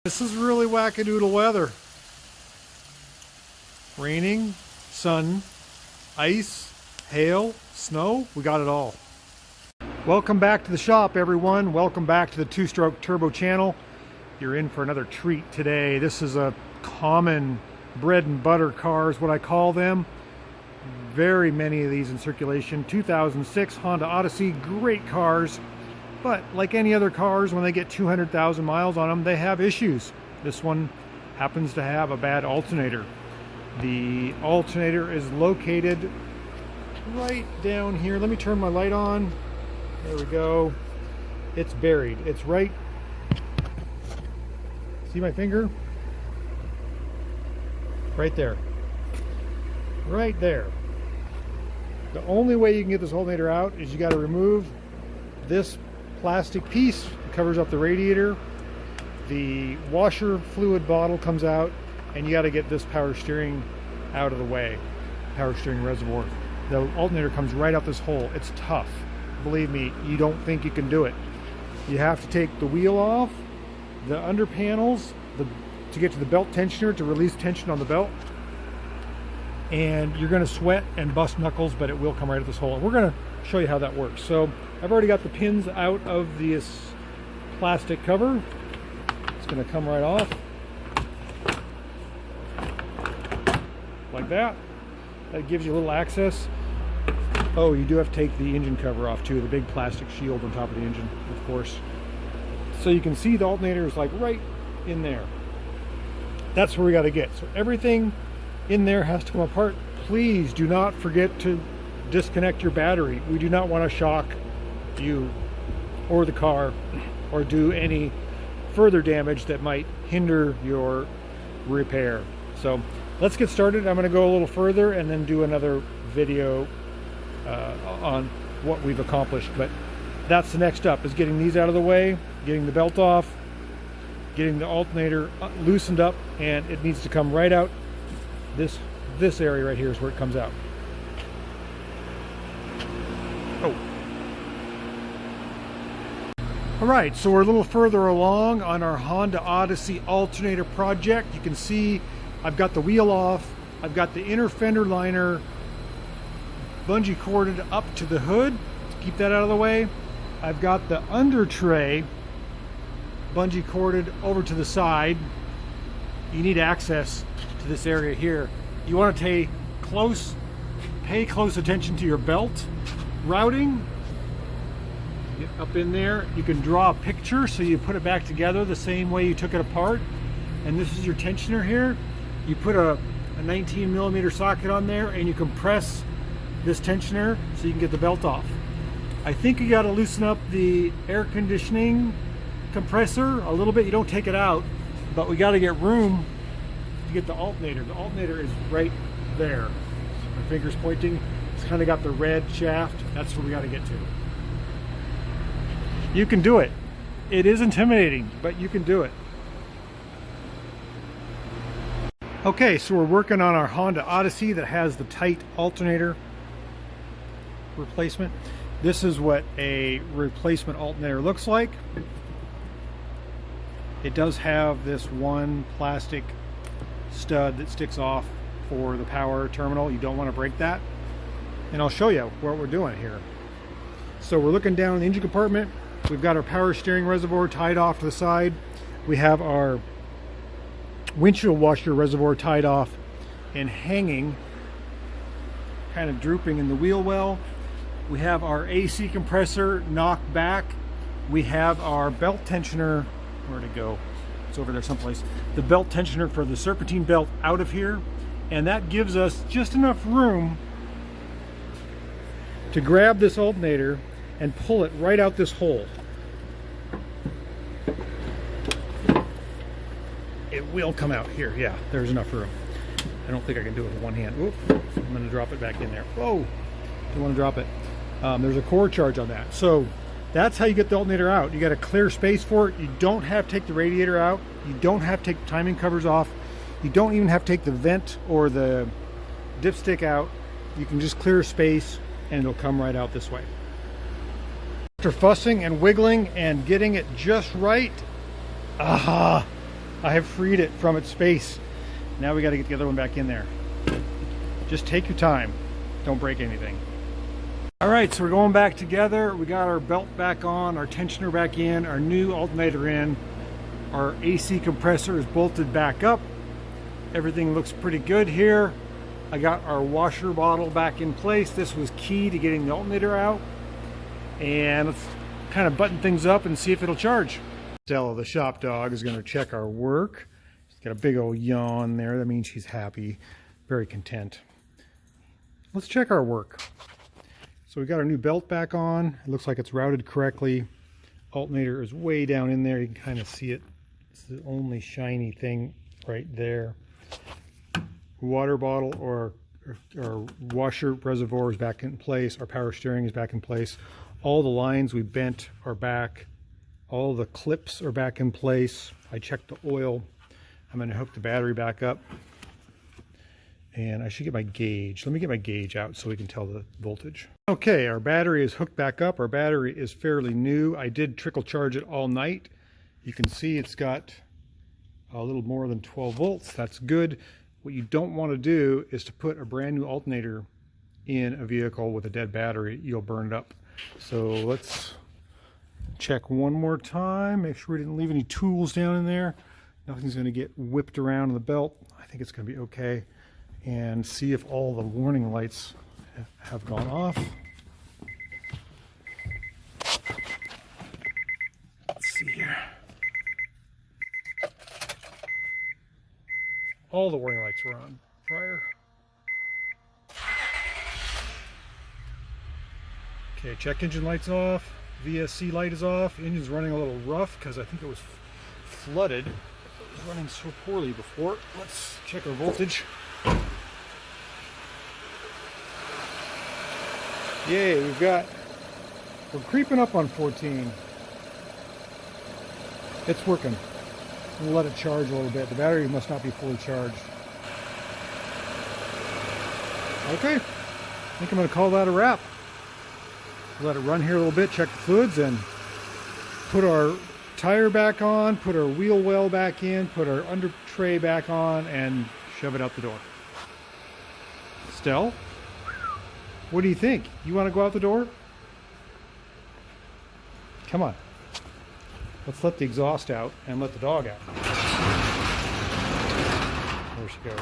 This is really wackadoodle weather. Raining, sun, ice, hail, snow, we got it all. Welcome back to the shop, everyone. Welcome back to the Two-Stroke Turbo channel. You're in for another treat today. This is a common bread and butter car is what I call them. Very many of these in circulation. 2006 Honda Odyssey, great cars. But like any other cars, when they get 200,000 miles on them, they have issues. This one happens to have a bad alternator. The alternator is located right down here. Let me turn my light on. There we go. It's buried. It's right. See my finger? Right there. Right there. The only way you can get this alternator out is you got to remove this plastic piece that covers up the radiator. The washer fluid bottle comes out, and you got to get this power steering out of the way. Power steering reservoir. The alternator comes right out this hole. It's tough. Believe me, you don't think you can do it. You have to take the wheel off, the under panels, to get to the belt tensioner to release tension on the belt. And you're going to sweat and bust knuckles, but it will come right at this hole. And we're going to show you how that works. So I've already got the pins out of this plastic cover. It's going to come right off like that. That gives you a little access. Oh, you do have to take the engine cover off too, the big plastic shield on top of the engine, of course. So you can see the alternator is like right in there. That's where we got to get. So everything in there has to come apart. Please do not forget to disconnect your battery. We do not want to shock you or the car or do any further damage that might hinder your repair. So let's get started. I'm going to go a little further and then do another video on what we've accomplished, but that's the next step, is getting these out of the way, getting the belt off, getting the alternator loosened up, and it needs to come right out. This area right here is where it comes out. Oh. All right, so we're a little further along on our Honda Odyssey alternator project. You can see I've got the wheel off. I've got the inner fender liner bungee corded up to the hood to keep that out of the way. I've got the under tray bungee corded over to the side. You need access to this area here. You want to pay close attention to your belt routing. Get up in there. You can draw a picture so you put it back together the same way you took it apart. And this is your tensioner here. You put a 19 millimeter socket on there and you compress this tensioner so you can get the belt off. I think you got to loosen up the air conditioning compressor a little bit. You don't take it out, but we got to get room to get the alternator. The alternator is right there. My finger's pointing. It's kind of got the red shaft. That's where we got to get to. You can do it. It is intimidating, but you can do it. Okay, so we're working on our Honda Odyssey that has the tight alternator replacement. This is what a replacement alternator looks like. It does have this one plastic stud that sticks off for the power terminal. You don't want to break that. And I'll show you what we're doing here. So we're looking down in the engine compartment. We've got our power steering reservoir tied off to the side. We have our windshield washer reservoir tied off and hanging, kind of drooping in the wheel well. We have our AC compressor knocked back. We have our belt tensioner. Where'd it go? It's over there someplace. The belt tensioner for the serpentine belt out of here. And that gives us just enough room to grab this alternator and pull it right out this hole. It will come out here. Yeah, there's enough room. I don't think I can do it with one hand. Oop, I'm going to drop it back in there. Whoa, don't want to drop it. There's a core charge on that. So that's how you get the alternator out. You got to clear space for it. You don't have to take the radiator out. You don't have to take the timing covers off. You don't even have to take the vent or the dipstick out. You can just clear space and it'll come right out this way. After fussing and wiggling and getting it just right, I have freed it from its space. Now we got to get the other one back in there. Just take your time. Don't break anything. All right, so we're going back together. We got our belt back on, our tensioner back in, our new alternator in. Our AC compressor is bolted back up. Everything looks pretty good here. I got our washer bottle back in place. This was key to getting the alternator out. And let's kind of button things up and see if it'll charge. Stella, the shop dog, is going to check our work. She's got a big old yawn there. That means she's happy, very content. Let's check our work. So we got our new belt back on. It looks like it's routed correctly. Alternator is way down in there. You can kind of see it. It's the only shiny thing right there. Water bottle or washer reservoir is back in place. Our power steering is back in place. All the lines we bent are back. All the clips are back in place. I checked the oil. I'm going to hook the battery back up. And I should get my gauge. Let me get my gauge out so we can tell the voltage. Okay, our battery is hooked back up. Our battery is fairly new. I did trickle charge it all night. You can see it's got a little more than 12 volts. That's good. What you don't want to do is to put a brand new alternator in a vehicle with a dead battery. You'll burn it up. So let's check one more time. Make sure we didn't leave any tools down in there. Nothing's going to get whipped around in the belt. I think it's going to be okay. And see if all the warning lights have gone off. Let's see here. All the warning lights are on prior. Okay, check engine lights off. VSC light is off. Engine's running a little rough because I think it was flooded. It was running so poorly before. Let's check our voltage. Yay, we're creeping up on 14. It's working. We'll let it charge a little bit. The battery must not be fully charged. Okay, I think I'm going to call that a wrap. Let it run here a little bit, check the fluids, and put our tire back on, put our wheel well back in, put our under tray back on, and shove it out the door. Stell? What do you think? You want to go out the door? Come on. Let's let the exhaust out and let the dog out. There she goes.